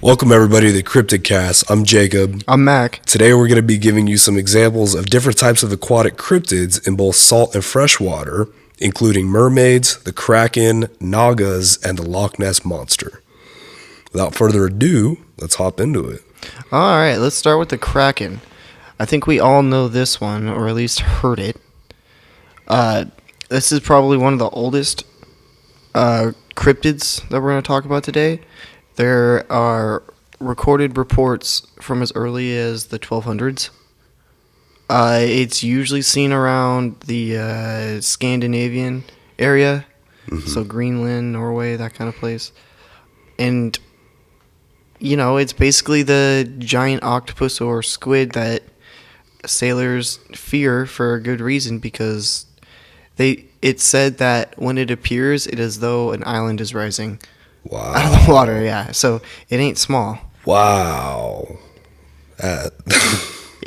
Welcome everybody to the Cryptocast. I'm Jacob. I'm Mac. Today we're going to be giving you some examples of different types of aquatic cryptids in both salt and fresh water, including mermaids, the Kraken, Nagas, and the Loch Ness monster. Without further ado, let's hop into it. All right, let's start with the Kraken. I think we all know this one, or at least heard it. This is probably one of the oldest cryptids that we're going to talk about today. There are recorded reports from as early as the 1200s. It's usually seen around the Scandinavian area, so Greenland, Norway, that kind of place. And, you know, it's basically the giant octopus or squid that sailors fear for a good reason, because it's said that when it appears, it is as though an island is rising. Wow. Out of the water, yeah. So it ain't small. Wow.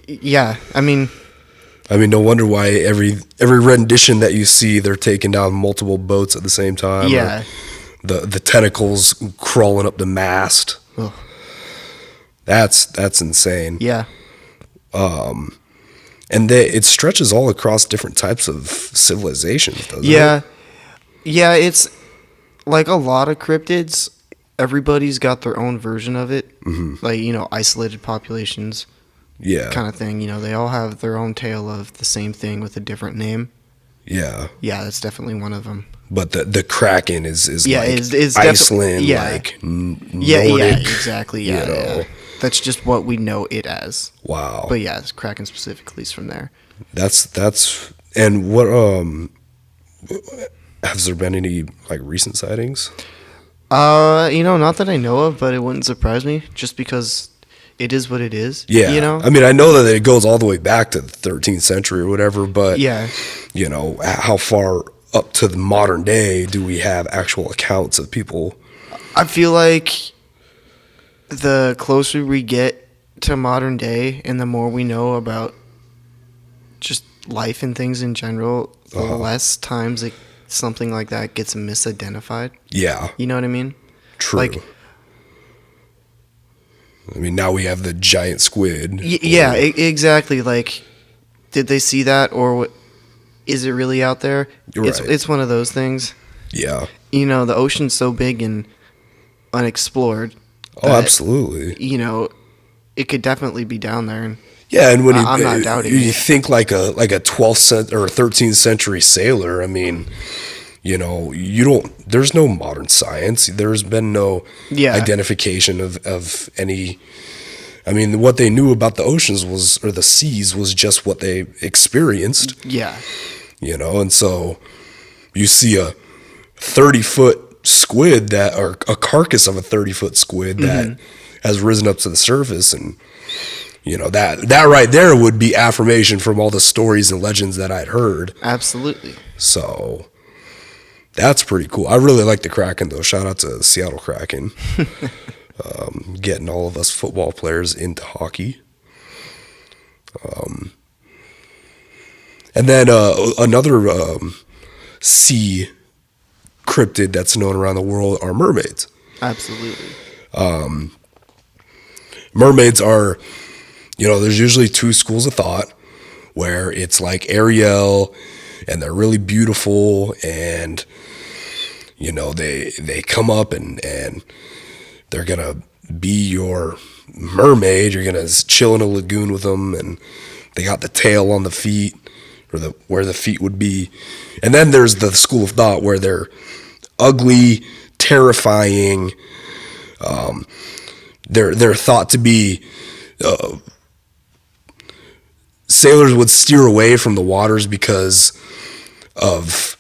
Yeah, I mean, no wonder why every rendition that you see, they're taking down multiple boats at the same time. yeah. The tentacles crawling up the mast. Ugh. That's insane. Yeah. And it stretches all across different types of civilizations, doesn't it? Yeah, it's like a lot of cryptids. Everybody's got their own version of it. Like, you know, isolated populations. Yeah. Kind of thing. You know, they all have their own tale of the same thing with a different name. Yeah. Yeah, that's definitely one of them. But the Kraken is Yeah, like it's Iceland, yeah. like Nordic. Yeah, exactly. Yeah, you know. yeah. That's just what we know it as. Wow. But yeah, it's Kraken specifically is from there. That's and what has there been any like recent sightings? You know, not that I know of, but it wouldn't surprise me just because it is what it is. Yeah. You know? I mean, I know that it goes all the way back to the 13th century or whatever, but Yeah. you know, how far up to the modern day do we have actual accounts of people? I feel like the closer we get to modern day and the more we know about just life and things in general, the less times something like that gets misidentified. Yeah. You know what I mean? True. Like, I mean, now we have the giant squid. yeah, exactly. Like, did they see that, or is it really out there? Right. It's one of those things. Yeah. You know, the ocean's so big and unexplored. Oh, absolutely. You know, it could definitely be down there. And yeah, and when I'm not doubting you it. think like a 12th or 13th century sailor, I mean, you know, there's no modern science. There's been no identification of any. I mean, what they knew about the oceans or the seas was just what they experienced. Yeah. You know, and so you see a 30-foot squid or a carcass of a 30-foot squid that has risen up to the surface, and you know that right there would be affirmation from all the stories and legends that I'd heard. Absolutely. So that's pretty cool. I really like the Kraken though. Shout out to the Seattle Kraken. Getting all of us football players into hockey. And then another sea cryptid that's known around the world are mermaids. Absolutely. Mermaids are, you know, there's usually two schools of thought where it's like Ariel and they're really beautiful and, you know, they come up and they're going to be your mermaid. You're going to chill in a lagoon with them, and they got the tail on the feet or where the feet would be. And then there's the school of thought where they're ugly, terrifying. They're thought to be sailors would steer away from the waters because of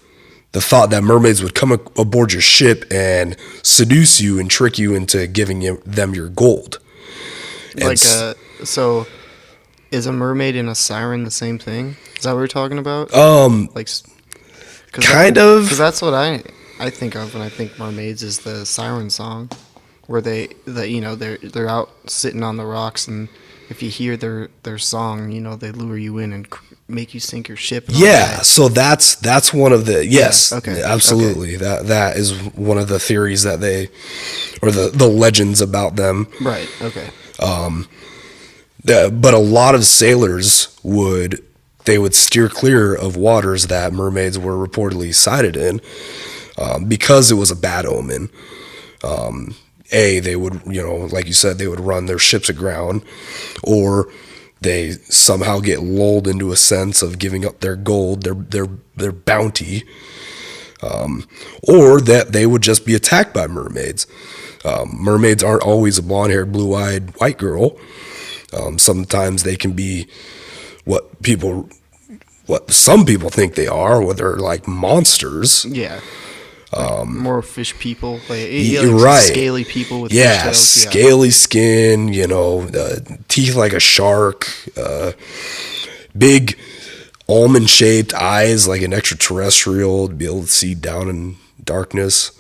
the thought that mermaids would come aboard your ship and seduce you and trick you into giving them your gold. Like, so is a mermaid and a siren the same thing? Is that what we're talking about? Like, kind of. Because that's what I think of when I think mermaids is the siren song, where they're out sitting on the rocks, and if you hear their song, you know, they lure you in and make you sink your ship. And all Yeah, that. so that's one of the yes, Yeah, okay, absolutely. That is one of the theories that they, or the legends about them. Right. Okay. But a lot of sailors would steer clear of waters that mermaids were reportedly sighted in, because it was a bad omen. They would, like you said, they would run their ships aground, or they somehow get lulled into a sense of giving up their gold, their bounty, or that they would just be attacked by mermaids. Mermaids aren't always a blonde-haired, blue-eyed white girl. Sometimes they can be what some people think they are, where they're like monsters. Yeah. More fish people, like right? Scaly people with fish tails. Scaly skin, teeth like a shark, big almond-shaped eyes like an extraterrestrial to be able to see down in darkness.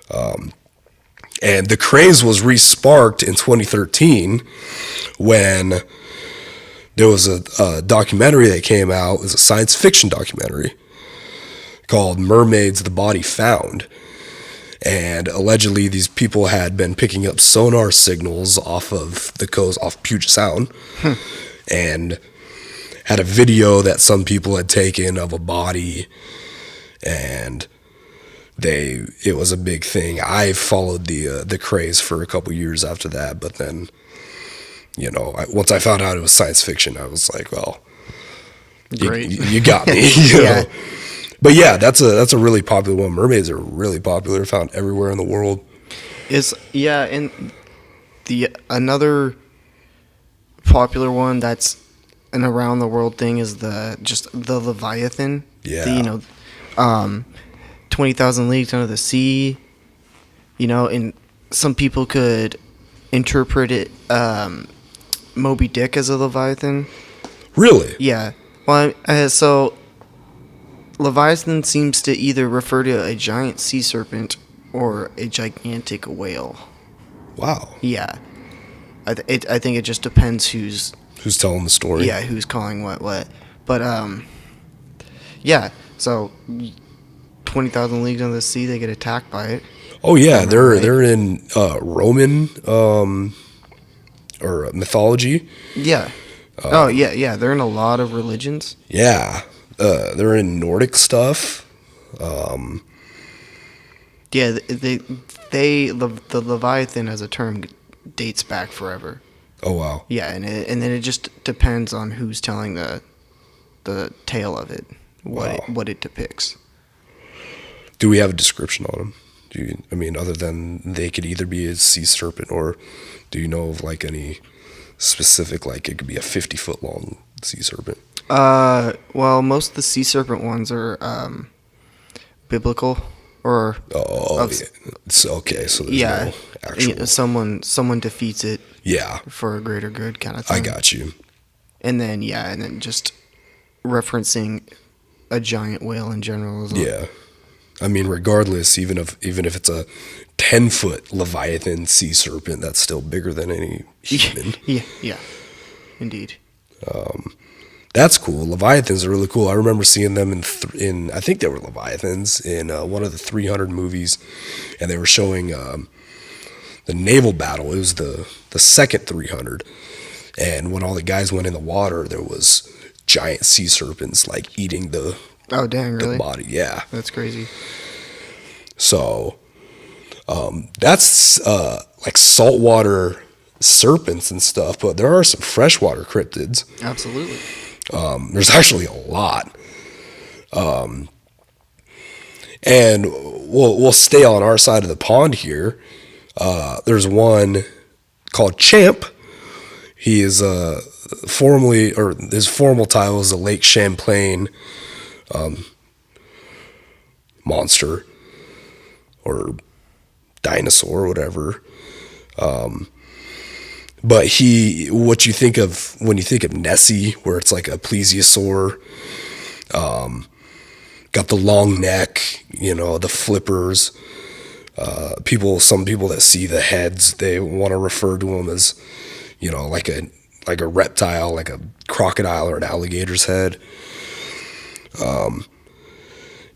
And the craze was re-sparked in 2013 when there was a documentary that came out. It was a science fiction documentary called Mermaids, the Body Found. And allegedly these people had been picking up sonar signals off of the coast, off Puget Sound, and had a video that some people had taken of a body, and it was a big thing. I followed the craze for a couple years after that, but then, once I found out it was science fiction, I was like, well, Great. you got me. Yeah. But yeah, that's a really popular one. Mermaids are really popular, found everywhere in the world. And another popular one that's an around the world thing is the Leviathan. Yeah. 20,000 Leagues Under the Sea. And some people could interpret it, Moby Dick as a Leviathan. Really? Yeah. Well, so Leviathan seems to either refer to a giant sea serpent or a gigantic whale. Wow. Yeah. I think it just depends who's telling the story. Yeah, who's calling what. But, yeah, so 20,000 Leagues Under the Sea, they get attacked by it. Oh, yeah, they're in Roman or mythology. Yeah. Yeah, they're in a lot of religions. Yeah. They're in Nordic stuff. Yeah, the Leviathan as a term dates back forever. Oh wow. Yeah, and then it just depends on who's telling the tale of it, what it depicts. Do we have a description on them? Other than they could either be a sea serpent, or do you know of like any specific, like it could be a 50-foot long sea serpent? Well, most of the sea serpent ones are biblical, or it's okay. So there's no actual. Someone defeats it. Yeah. For a greater good kind of thing. I got you. And then just referencing a giant whale in general. Yeah. Regardless, even if it's a 10-foot Leviathan sea serpent, that's still bigger than any human. Yeah. Indeed. That's cool. Leviathans are really cool. I remember seeing them in I think they were Leviathans in one of the 300 movies, and they were showing the naval battle. It was the second 300, and when all the guys went in the water, there was giant sea serpents like eating the really? body. Yeah, that's crazy. So that's like saltwater serpents and stuff, but there are some freshwater cryptids. Absolutely. There's actually a lot. And we'll stay on our side of the pond here. There's one called Champ. He is his formal title is a Lake Champlain monster or dinosaur or whatever. But what you think of when you think of Nessie, where it's like a plesiosaur, got the long neck, the flippers. Some people that see the heads, they want to refer to them as, like a like a reptile, like a crocodile or an alligator's head.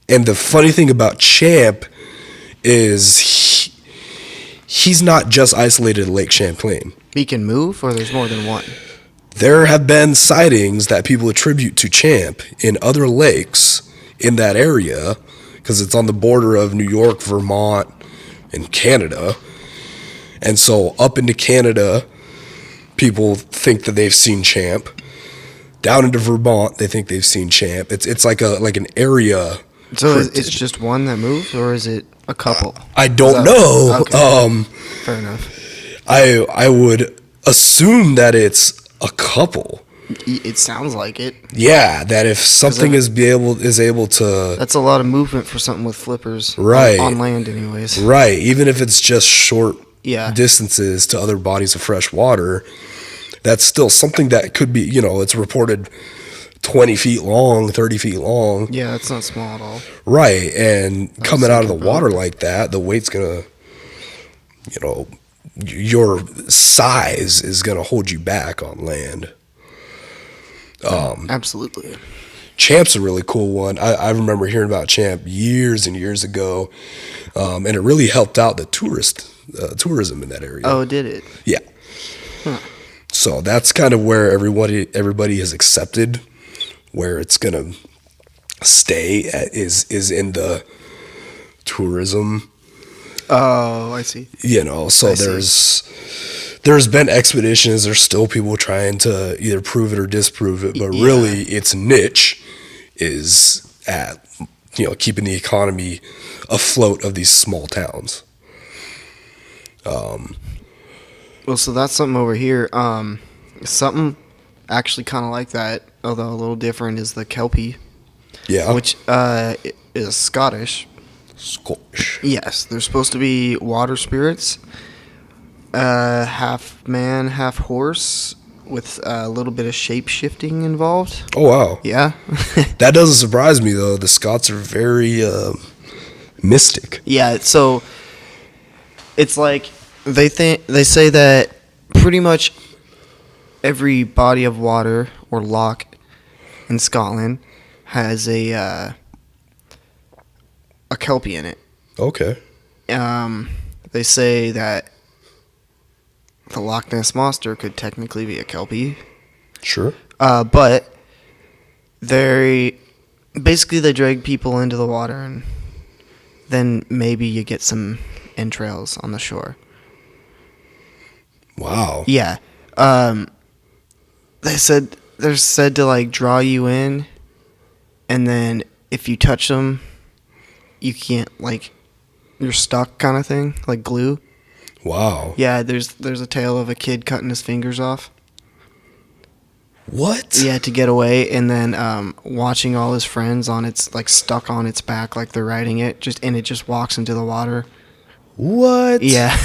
And the funny thing about Champ is he's not just isolated to Lake Champlain. He can move, or there's more than one? There have been sightings that people attribute to Champ in other lakes in that area, because it's on the border of New York, Vermont, and Canada. And so up into Canada, people think that they've seen Champ. Down into Vermont, they think they've seen Champ. It's like an area. So it's just one that moves, or is it a couple? I don't know. Okay. Fair enough. I would assume that it's a couple. It sounds like it. Yeah, that if something is able to... That's a lot of movement for something with flippers. Right. On land anyways. Right. Even if it's just short Yeah. distances to other bodies of fresh water, that's still something that could be, it's reported 20 feet long, 30 feet long. Yeah, that's not small at all. Right. And coming out of the water like that, the weight's going to, your size is going to hold you back on land. Absolutely. Champ's a really cool one. I remember hearing about Champ years and years ago, and it really helped out the tourism in that area. Oh, did it? Yeah. Huh. So that's kind of where everybody has accepted where it's gonna stay is in the tourism. Oh, I see. So there's been expeditions. There's still people trying to either prove it or disprove it, but really its niche is at keeping the economy afloat of these small towns. Well, so that's something over here. Something actually kind of like that, although a little different, is the Kelpie. Yeah. Which is Scottish. Scottish. Yes, they're supposed to be water spirits. Half man, half horse, with a little bit of shape-shifting involved. Oh, wow. Yeah. That doesn't surprise me, though. The Scots are very mystic. Yeah, so it's like they say that pretty much every body of water or loch in Scotland has a Kelpie in it. Okay. They say that the Loch Ness Monster could technically be a Kelpie. Sure. But they drag people into the water, and then maybe you get some entrails on the shore. Wow. Yeah. They're said to like draw you in, and then if you touch them, you can't, like, you're stuck kind of thing, like glue. Wow. Yeah, there's a tale of a kid cutting his fingers off. What? Yeah, to get away, and then watching all his friends on its, like, stuck on its back like they're riding it, and it just walks into the water. What? Yeah.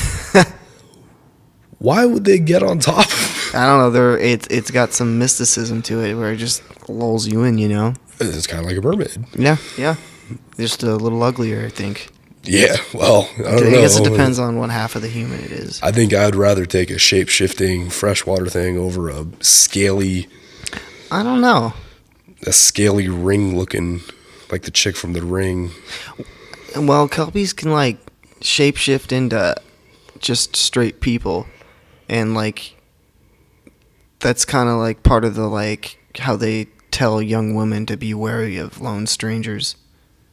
Why would they get on top? I don't know. It's got some mysticism to it where it just lulls you in, It's kind of like a mermaid. Yeah. Just a little uglier, I think. Yeah, well, I don't know. I guess it depends on what half of the human it is. I think I'd rather take a shape-shifting freshwater thing over a scaly... I don't know. A scaly ring-looking, like the chick from The Ring. Well, Kelpies can, like, shape-shift into just straight people. And, like, that's kind of, like, part of the, like, how they tell young women to be wary of lone strangers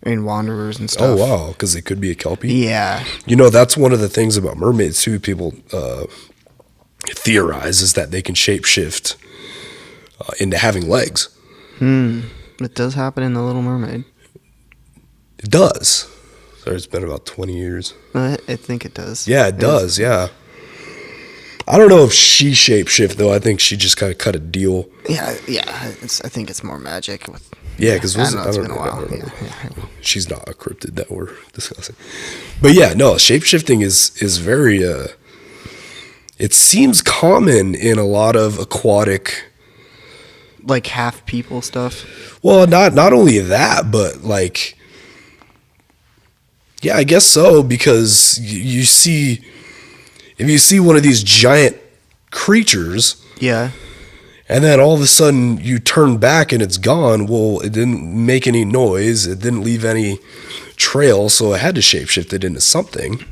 and wanderers and stuff. Oh, wow, because it could be a Kelpie? Yeah. That's one of the things about mermaids, too, people theorize, is that they can shapeshift into having legs. It does happen in The Little Mermaid. It does. So it's been about 20 years. I think it does. Yeah, it does, yeah. I don't know if she shapeshift, though. I think she just kind of cut a deal. Yeah. I think it's more magic. Yeah, because it's been a while. Yeah. She's not a cryptid that we're discussing. But yeah, no, shapeshifting is very... it seems common in a lot of aquatic... Like half people stuff? Well, not only that, but like... Yeah, I guess so, because you see... If you see one of these giant creatures... Yeah. And then all of a sudden you turn back and it's gone. Well, it didn't make any noise. It didn't leave any trail, so it had to shapeshift it into something,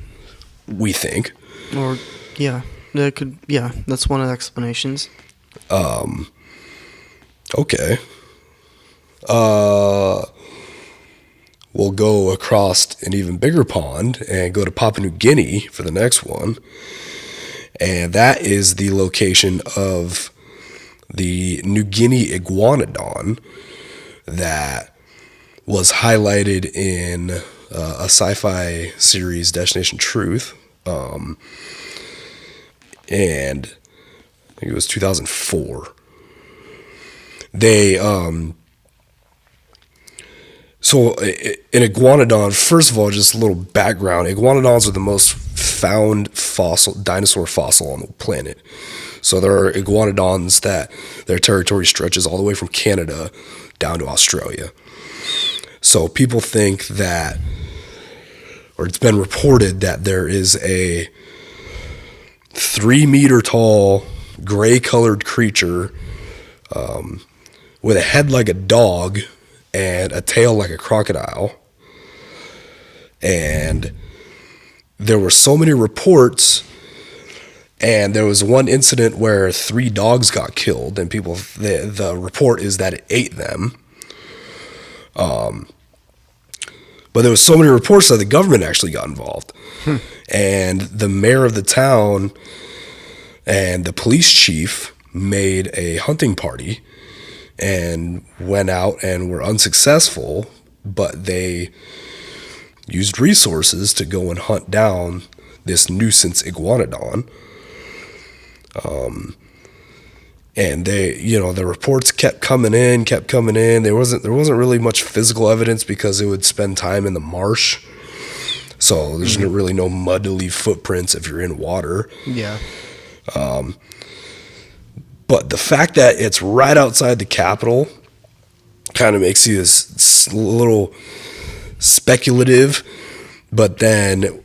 we think. Or, yeah, that could, yeah, that's one of the explanations. Okay. We'll go across an even bigger pond and go to Papua New Guinea for the next one. And that is the location of the New Guinea iguanodon that was highlighted in a sci-fi series, Destination Truth. And I think it was 2004. They, so an iguanodon, first of all, just a little background. Iguanodons are the most found dinosaur fossil on the planet. So there are iguanodons that their territory stretches all the way from Canada down to Australia. So people think that, or it's been reported that there is a 3-meter tall, gray-colored creature with a head like a dog and a tail like a crocodile. And there were so many reports, and there was one incident where 3 dogs got killed, and the report is that it ate them. But there was so many reports that the government actually got involved. And the mayor of the town and the police chief made a hunting party and went out and were unsuccessful, but they used resources to go and hunt down this nuisance iguanodon. And they, the reports kept coming in. There wasn't really much physical evidence because it would spend time in the marsh. So there's really no mud to leave footprints if you're in water. Yeah. But the fact that it's right outside the capital kind of makes you this little speculative. But then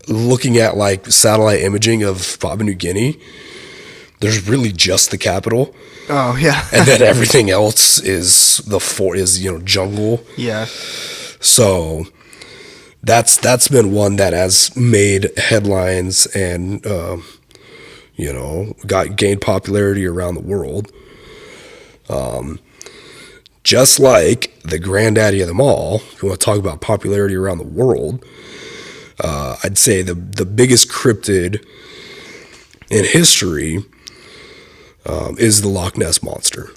looking at like satellite imaging of Papua New Guinea, there's really just the capital. Oh yeah. And then everything else is jungle. Yeah. So that's been one that has made headlines and gained popularity around the world. Just like the granddaddy of them all, if you want to talk about popularity around the world, I'd say the biggest cryptid in history is the Loch Ness Monster.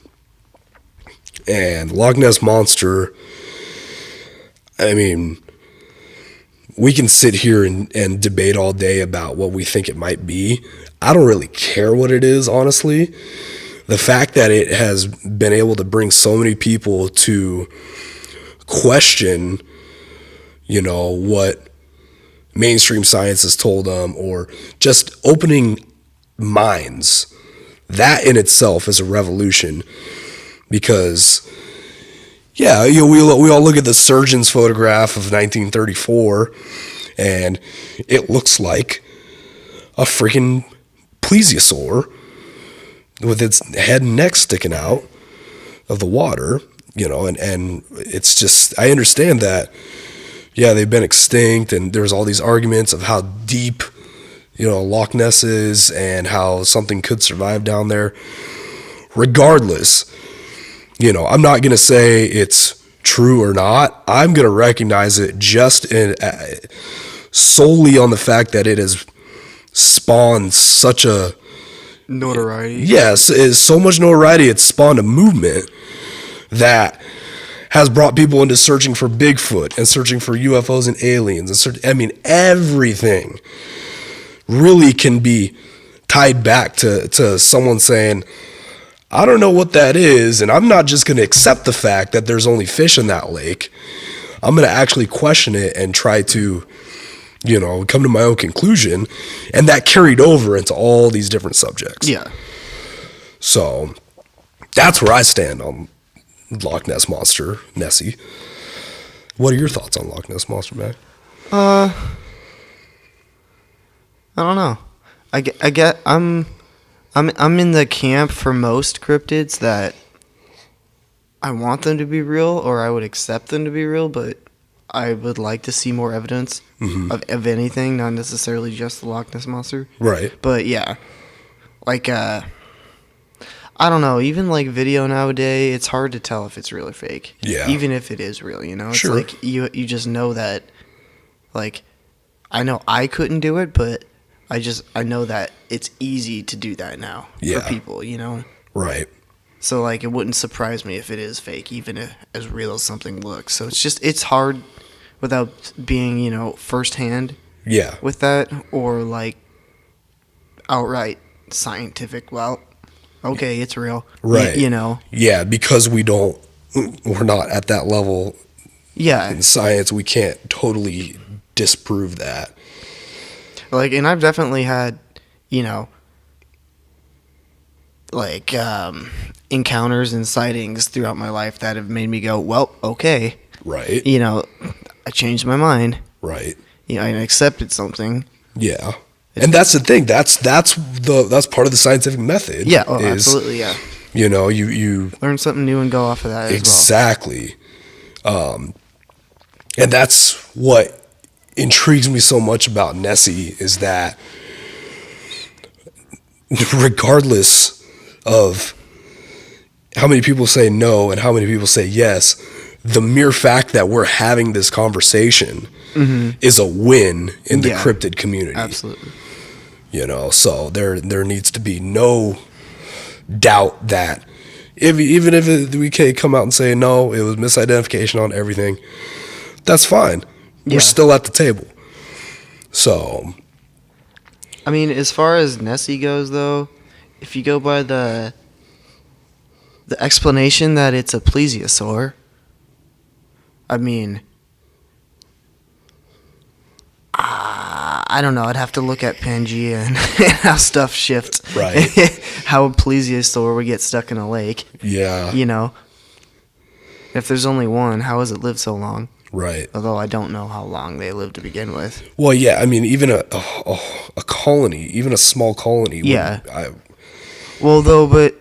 And Loch Ness Monster, I mean, we can sit here and debate all day about what we think it might be. I don't really care what it is, honestly. The fact that it has been able to bring so many people to question, what mainstream science has told them, or just opening minds, that in itself is a revolution. Because, we all look at the Sturgeon's photograph of 1934, and it looks like a freaking plesiosaur with its head and neck sticking out of the water, and it's just, I understand that, they've been extinct, and there's all these arguments of how deep, Loch Ness is and how something could survive down there. Regardless, I'm not going to say it's true or not. I'm going to recognize it just solely on the fact that it has spawned such a notoriety. Yes, is so much notoriety. It's spawned a movement that has brought people into searching for Bigfoot and searching for UFOs and aliens. And everything really can be tied back to someone saying, I don't know what that is, and I'm not just going to accept the fact that there's only fish in that lake. I'm going to actually question it and try to, come to my own conclusion. And that carried over into all these different subjects. Yeah. So that's where I stand on Loch Ness Monster, Nessie. What are your thoughts on Loch Ness Monster, Mac? I don't know. I'm I'm in the camp for most cryptids that I want them to be real, or I would accept them to be real, but I would like to see more evidence of anything, not necessarily just the Loch Ness Monster. Right. But yeah, like I don't know, even like video nowadays, it's hard to tell if it's real or fake. Yeah. Even if it is real, you know? It's Sure. like you just know that, like, I know I couldn't do it, but I know that it's easy to do that now Yeah. for people, you know? Right. So like it wouldn't surprise me if it is fake, even if, as real as something looks. So it's hard without being, you know, firsthand Yeah. with that, or like outright scientific. Well, okay, it's real, Right. You know. Yeah, because we're not at that level Yeah, in science. We can't totally disprove that. like, and I've definitely had, you know, like encounters and sightings throughout my life that have made me go, well, okay, Right. you know, I changed my mind. Right. You know, I accepted something. Yeah. And that's the thing. That's part of the scientific method. Yeah, oh, absolutely, yeah. You know, you Learn something new and go off of that exactly. And that's what intrigues me so much about Nessie, is that regardless of how many people say no and how many people say yes, the mere fact that we're having this conversation is a win in the cryptid community. Absolutely. You know, so there needs to be no doubt that even if we can come out and say no, it was misidentification on everything, that's fine. Yeah. We're still at the table. So, I mean, as far as Nessie goes, though, if you go by the explanation that it's a plesiosaur, I mean, I don't know. I'd have to look at Pangea and how stuff shifts. Right. How a plesiosaur would get stuck in a lake. yeah. You know, if there's only one, how has it lived so long? Right. Although I don't know how long they lived to begin with. Well, yeah, I mean, even a colony, even a small colony. Yeah. Well, though, but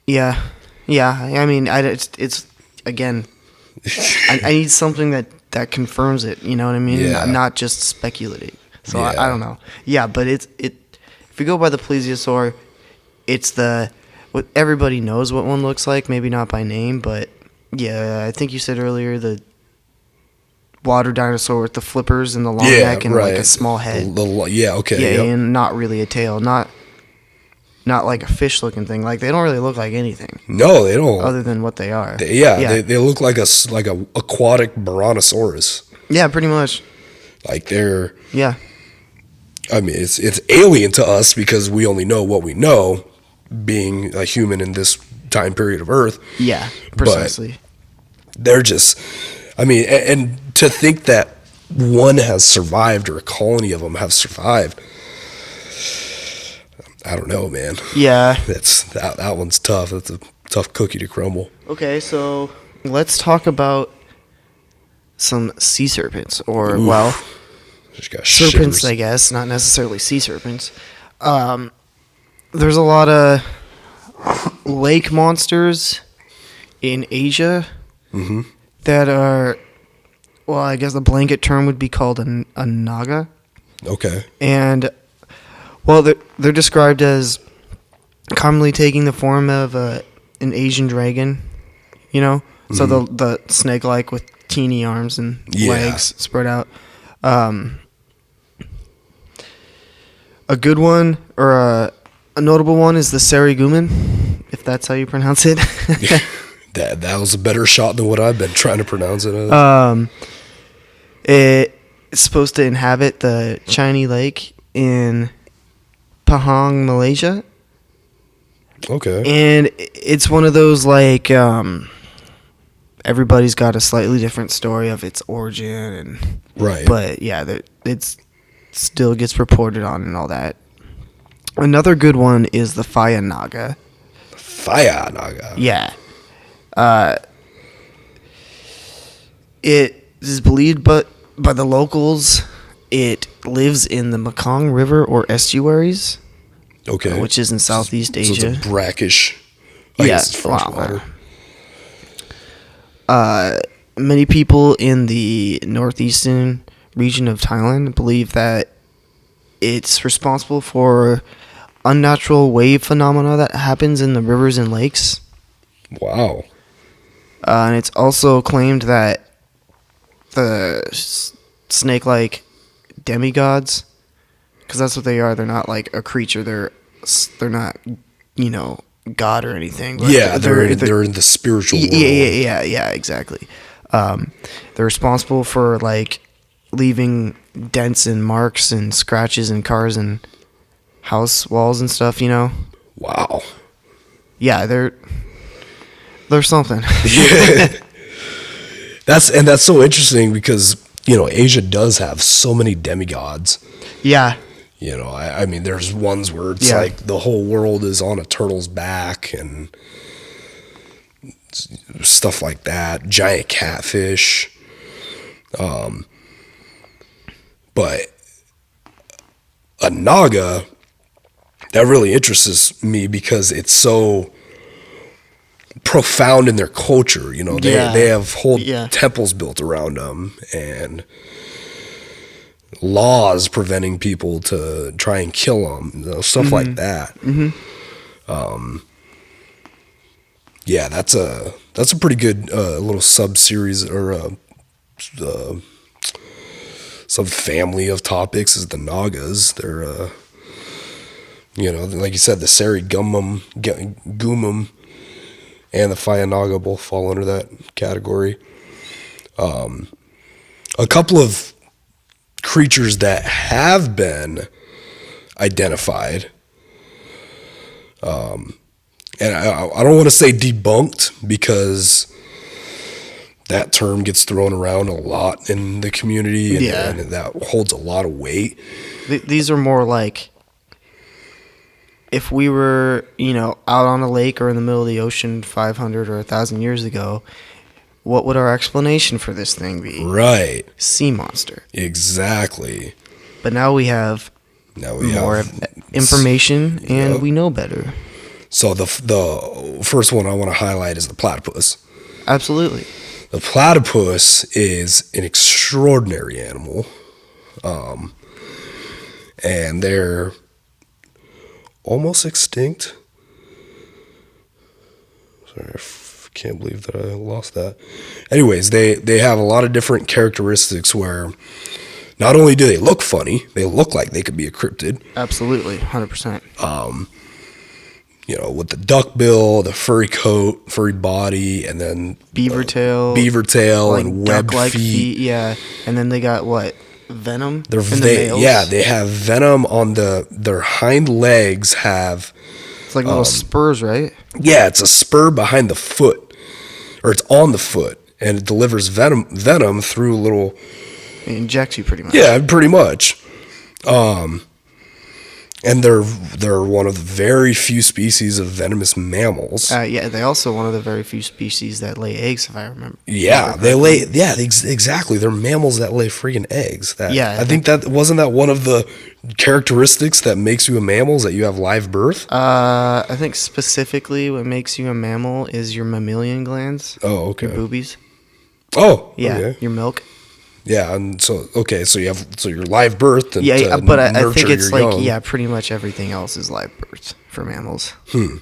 yeah. I mean, it's again, I need something that confirms it. You know what I mean? Yeah. Not just speculating. So Yeah. I don't know. Yeah, but it. If you go by the plesiosaur, it's what everybody knows what one looks like. Maybe not by name, but yeah, I think you said earlier the water dinosaur with the flippers and the long neck and like a small head. Okay. Yeah, and not really a tail. Not like a fish-looking thing. Like, they don't really look like anything. No, they don't. Other than what they are. They look like a aquatic brontosaurus. Yeah, pretty much. Like they're. Yeah. I mean, it's alien to us because we only know what we know, being a human in this time period of Earth. Yeah, precisely. But they're just. I mean, and to think that one has survived or a colony of them have survived. I don't know, man. Yeah. That one's tough. That's a tough cookie to crumble. Okay, so let's talk about some sea serpents, or Oof. well, Just got serpents, shivers. I guess, not necessarily sea serpents. There's a lot of lake monsters in Asia that are, well, I guess the blanket term would be called a Naga. Okay. And, well, they're described as commonly taking the form of an Asian dragon, you know? So the snake-like with teeny arms and legs spread out. A good one, or a notable one, is the Sariguman, if that's how you pronounce it. That was a better shot than what I've been trying to pronounce it as. It's supposed to inhabit the Chinese Lake in Pahang, Malaysia. Okay. And it's one of those, like, everybody's got a slightly different story of its origin. And Right. But, yeah, it's still gets reported on and all that. Another good one is the Phaya Naga. Phaya Naga. Yeah. It is believed by the locals it lives in the Mekong River or estuaries. Okay. which is in Southeast So Asia. it's a brackish. Yeah, It's freshwater. Many people in the northeastern region of Thailand believe that it's responsible for unnatural wave phenomena that happens in the rivers and lakes. Wow. And it's also claimed that the snake-like demigods, because that's what they are. They're not like a creature. They're not, God or anything. But Yeah, they're in the spiritual world. Yeah, exactly. They're responsible for like leaving dents and marks and scratches in cars and house walls and stuff. Wow. Yeah, they're something. That's so interesting because Asia does have so many demigods. Yeah. I mean, there's ones where it's Yeah. like the whole world is on a turtle's back and stuff like that. Giant catfish. But a Naga, that really interests me because it's so profound in their culture. They have whole temples built around them and laws preventing people to try and kill them, stuff like that. Yeah, that's a pretty good little sub series or some family of topics is the Nagas. They're like you said, the Sarigumum, Gumum, and the Fayanaga both fall under that category. A couple of creatures that have been identified, and I don't want to say debunked because that term gets thrown around a lot in the community, and that holds a lot of weight. These are more like if we were, out on a lake or in the middle of the ocean 500 or 1,000 years ago, what would our explanation for this thing be? Right. Sea monster. Exactly. But now we have more information, and we know better. So the first one I want to highlight is the platypus. Absolutely. The platypus is an extraordinary animal, and they're almost extinct. Sorry, I can't believe that I lost that. Anyways, they have a lot of different characteristics where not only do they look funny, they look like they could be a cryptid. Absolutely, 100%. With the duck bill, the furry coat, furry body, and then beaver tail, like and webbed feet. Yeah, and then they got what? Venom. They have venom on their hind legs. It's like little spurs, right? Yeah, it's a spur behind the foot, or it's on the foot, and it delivers venom through little. It injects you pretty much. Yeah, pretty much. And they're one of the very few species of venomous mammals. They also one of the very few species that lay eggs, if I remember. Yeah, they lay. Yeah, exactly. They're mammals that lay freaking eggs. I think that wasn't that one of the characteristics that makes you a mammal is that you have live birth. I think specifically what makes you a mammal is your mammalian glands. Oh, okay. Your boobies. Oh, yeah. Okay. Your milk. Yeah, and so you're live birth. And but I think it's like young. pretty much everything else is live birth for mammals.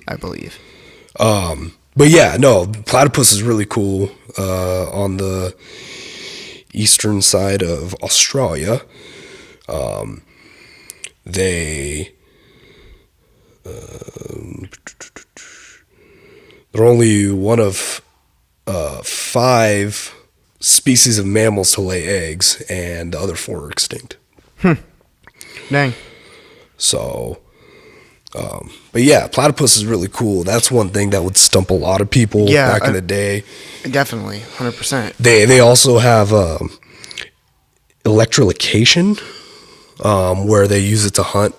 I believe. But yeah, no, platypus is really cool. On the eastern side of Australia, they're only one of 5 species of mammals to lay eggs, and the other 4 are extinct. Dang. So, but yeah, platypus is really cool. That's one thing that would stump a lot of people back in the day. Definitely, 100%. They also have electrolocation, where they use it to hunt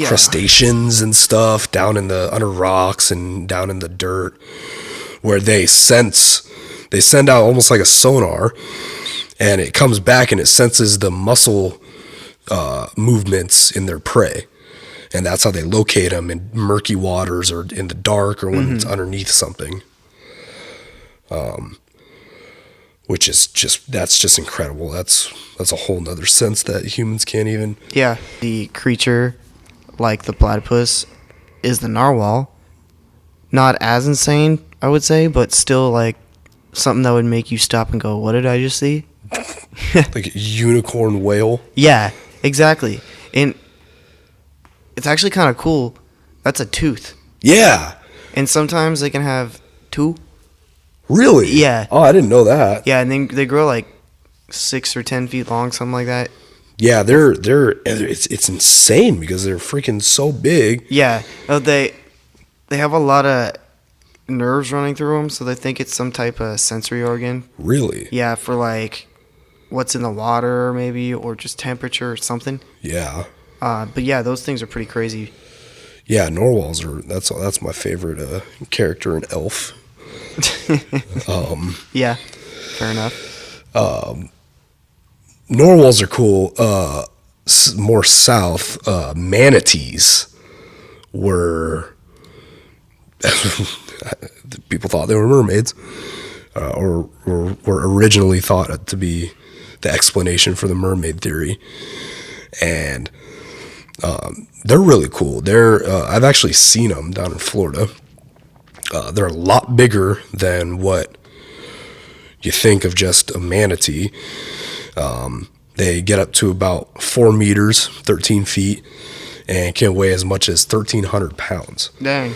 crustaceans and stuff down in the under rocks and down in the dirt, where they send out almost like a sonar, and it comes back and it senses the muscle movements in their prey, And that's how they locate them in murky waters or in the dark or when it's underneath something. Which is that's just incredible. That's a whole nother sense that humans can't even. Yeah. The creature, like the platypus, is the narwhal. Not as insane, I would say, but still like something that would make you stop and go, what did I just see? Like a unicorn whale. Yeah, exactly. And it's actually kind of cool. That's a tooth. Yeah. And sometimes they can have two. Really? Yeah. Oh, I didn't know that. Yeah, and then they grow like 6 or 10 feet long, something like that. Yeah, it's insane because they're freaking so big. Yeah. Oh, they have a lot of nerves running through them, so they think it's some type of sensory organ. Really? Yeah, for like what's in the water maybe, or just temperature or something. Yeah. But yeah, those things are pretty crazy. Yeah, narwhals that's my favorite character in Elf. Yeah, fair enough. Narwhals are cool. More south, manatees were people thought they were mermaids, or were originally thought to be the explanation for the mermaid theory, and they're really cool. I've actually seen them down in Florida. They're a lot bigger than what you think of just a manatee. They get up to about 4 meters, 13 feet, and can weigh as much as 1,300 pounds. Dang.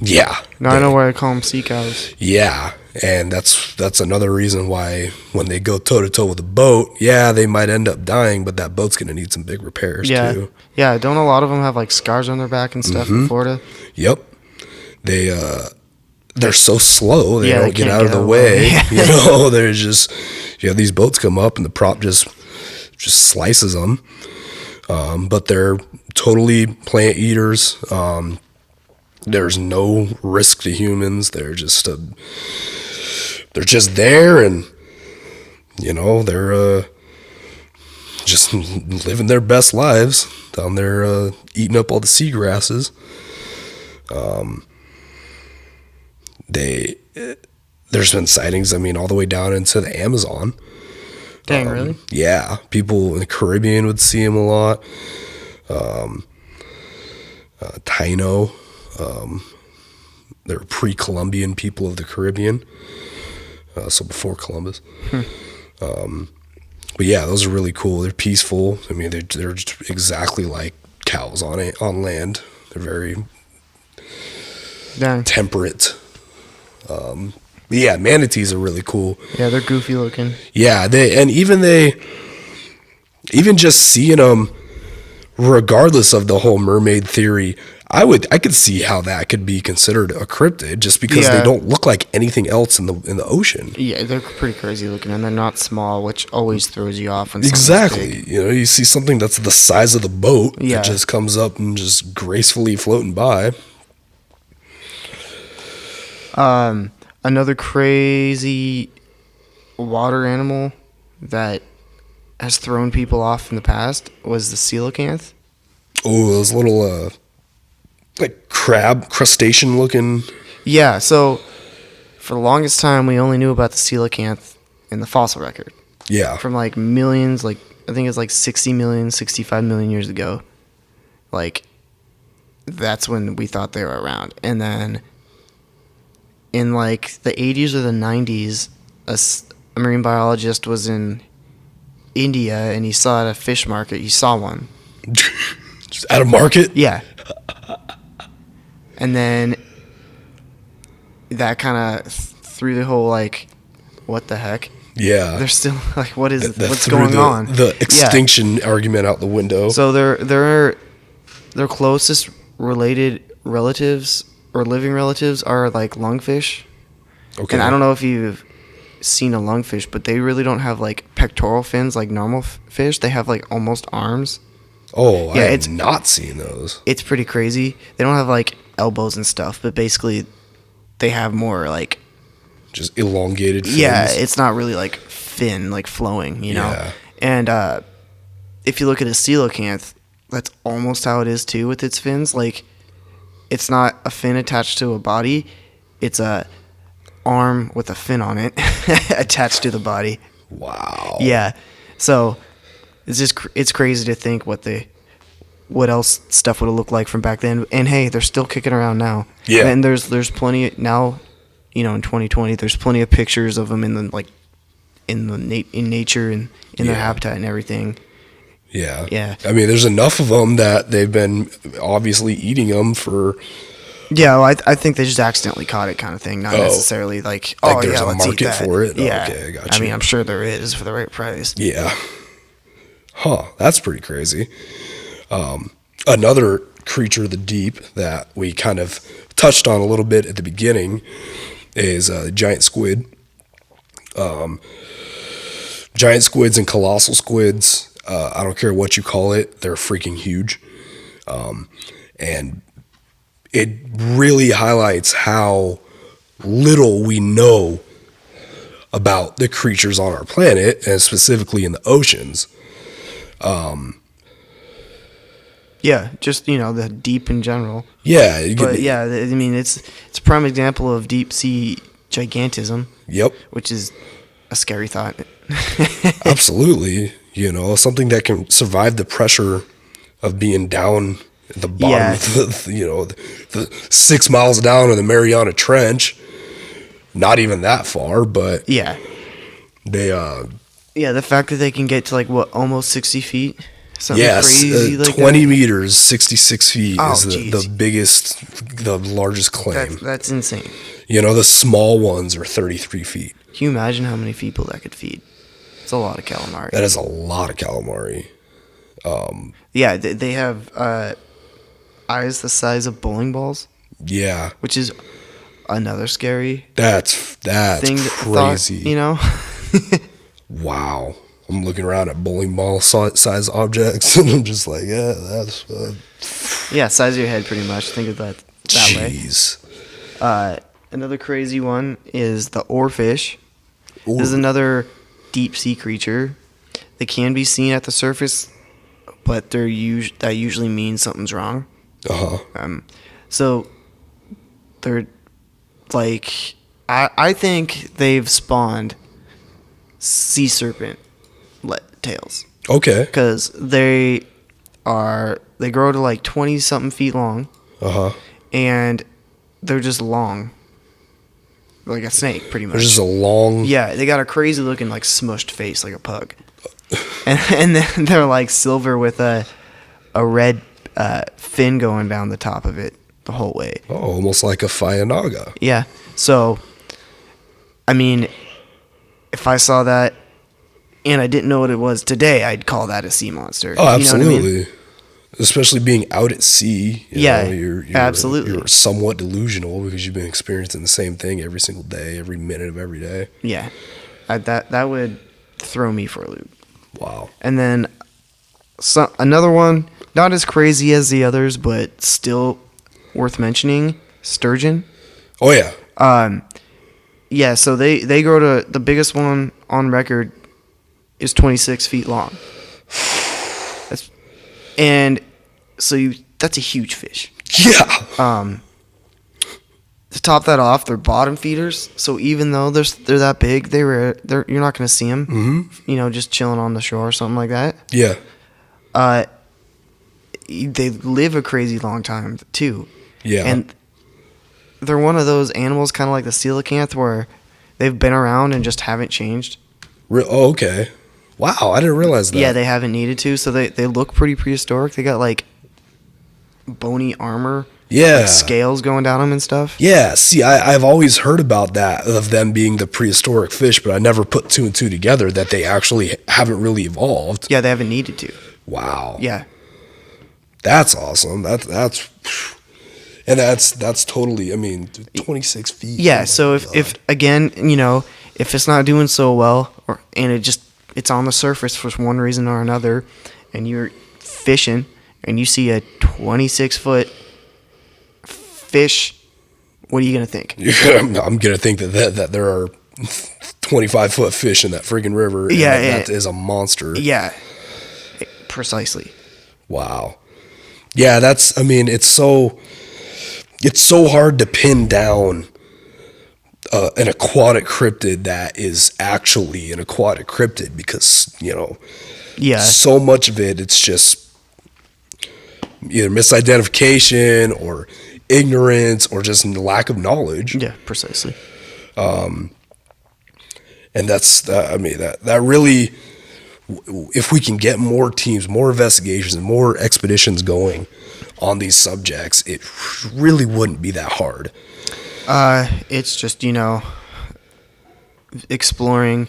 Yeah. Now I know why I call them sea cows. Yeah, and that's another reason why when they go toe-to-toe with a boat, yeah, they might end up dying, but that boat's going to need some big repairs, too. Yeah, don't a lot of them have, like, scars on their back and stuff in Florida? Yep. They're so slow, they don't get out of the way. way. They're just, these boats come up and the prop just slices them. But they're totally plant eaters. There's no risk to humans. They're just there, and they're just living their best lives down there, eating up all the seagrasses. There's been sightings, all the way down into the Amazon. Dang, really? Yeah, people in the Caribbean would see them a lot. Taino, they're pre-Columbian people of the Caribbean, so before Columbus. But yeah, those are really cool. They're peaceful. They're just exactly like cows on land. They're very temperate. Yeah, manatees are really cool. Yeah, they're goofy looking. Yeah, even just seeing them, regardless of the whole mermaid theory, I could see how that could be considered a cryptid just because they don't look like anything else in the ocean. Yeah, they're pretty crazy looking, and they're not small, which always throws you off. Exactly. You see something that's the size of the boat that just comes up and just gracefully floating by. Another crazy water animal that has thrown people off in the past was the coelacanth. Oh, those little like crab, crustacean looking. Yeah, so for the longest time we only knew about the coelacanth in the fossil record. Yeah. From like millions, like I think it's like 60 million, 65 million years ago. Like that's when we thought they were around. And then in like the 80s or the 90s, a marine biologist was in India and he saw at a fish market, he saw one. Just at a market? Yeah. And then that kind of threw the whole like, what the heck? Yeah. They're still like, what's going on? The extinction argument out the window. So their closest related relatives or living relatives are like lungfish. Okay. And I don't know if you've seen a lungfish, but they really don't have like pectoral fins like normal fish. They have like almost arms. Oh, yeah, I have not seen those. It's pretty crazy. They don't have like elbows and stuff, but basically they have more like just elongated fins. Yeah, it's not really like fin, like flowing, you know? Yeah. And if you look at a coelacanth, that's almost how it is too with its fins. Like, it's not a fin attached to a body; it's a arm with a fin on it attached to the body. Wow. Yeah, so it's crazy to think what else stuff would have looked like from back then. And hey, they're still kicking around now. Yeah. And there's plenty now, in 2020, there's plenty of pictures of them in nature and in their habitat and everything. Yeah. Yeah. I mean, there's enough of them that they've been obviously eating them for. Yeah, well, I think they just accidentally caught it, kind of thing. Not necessarily like there's a let's eat market that. for it. Yeah. Okay, I got you. I mean, I'm sure there is for the right price. Yeah. Huh. That's pretty crazy. Another creature of the deep that we kind of touched on a little bit at the beginning is giant squid. Giant squids and colossal squids. I don't care what you call it. They're freaking huge. And it really highlights how little we know about the creatures on our planet, and specifically in the oceans. Yeah, just the deep in general. Yeah, But yeah, I mean it's a prime example of deep sea gigantism. Yep, which is a scary thought. absolutely. Something that can survive the pressure of being down at the bottom of the 6 miles down in the Mariana Trench. Not even that far, but yeah, they the fact that they can get to almost 60 feet. Yes, crazy 20 meters, 66 feet is geez. the largest claim. That's insane. The small ones are 33 feet. Can you imagine how many people that could feed? It's a lot of calamari. That is a lot of calamari. Yeah, they have eyes the size of bowling balls. Yeah, which is another scary. That's thing crazy. Thought, Wow. I'm looking around at bowling ball size objects, and I'm just like, yeah, that's. Yeah, size of your head, pretty much. Think of that way. Jeez. Another crazy one is the oarfish. This is another deep sea creature. They can be seen at the surface, but that usually means something's wrong. So they're like, I think they've spawned sea serpent tails. Okay. Because they grow to 20 something feet long. And they're just long. Like a snake, pretty much. There's just a long. Yeah, they got a crazy looking smushed face like a pug. and then they're silver with a red fin going down the top of it the whole way. Oh, almost like a Naga. Yeah. So, I mean, if I saw that and I didn't know what it was today, I'd call that a sea monster. Oh, absolutely. You know what I mean? Especially being out at sea. You're absolutely. You're somewhat delusional because you've been experiencing the same thing every single day, every minute of every day. Yeah. That would throw me for a loop. Wow. And then another one, not as crazy as the others, but still worth mentioning, sturgeon. Oh, yeah. Yeah, so they grow to, the biggest one on record is 26 feet long. That's a huge fish. Yeah. To top that off, they're bottom feeders. So even though they're that big, you're not going to see them. Mm-hmm. Just chilling on the shore or something like that. Yeah. They live a crazy long time too. Yeah. And they're one of those animals, kind of like the coelacanth, where they've been around and just haven't changed. Oh, okay. Wow, I didn't realize that. Yeah, they haven't needed to, so they look pretty prehistoric. They got bony armor, scales going down them and stuff. Yeah, see, I've always heard about that, of them being the prehistoric fish, but I never put two and two together that they actually haven't really evolved. Yeah, they haven't needed to. Wow. Yeah. That's awesome. That's totally, 26 feet. Yeah, so if again, if it's not doing so well, and it's on the surface for one reason or another, and you're fishing and you see a 26-foot fish, what are you gonna think? I'm gonna think that there are 25-foot fish in that freaking river. Yeah, that is a monster. Yeah, precisely. Wow. Yeah, I mean, it's so hard to pin down an aquatic cryptid that is actually an aquatic cryptid because, Yeah. so much of it's just either misidentification or ignorance or just lack of knowledge. Yeah, precisely. And that really, if we can get more teams, more investigations, and more expeditions going on these subjects, it really wouldn't be that hard. It's just, exploring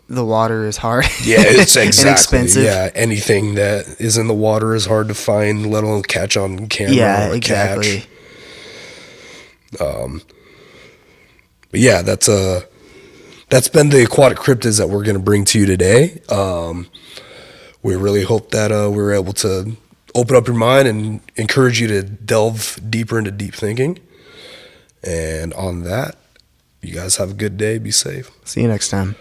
the water is hard. Yeah, it's exactly. And expensive. Yeah, anything that is in the water is hard to find, let alone catch on camera. Yeah, or exactly. Catch. But yeah, that's been the aquatic cryptids that we're going to bring to you today. We really hope that we were able to open up your mind and encourage you to delve deeper into deep thinking. And on that, you guys have a good day. Be safe. See you next time.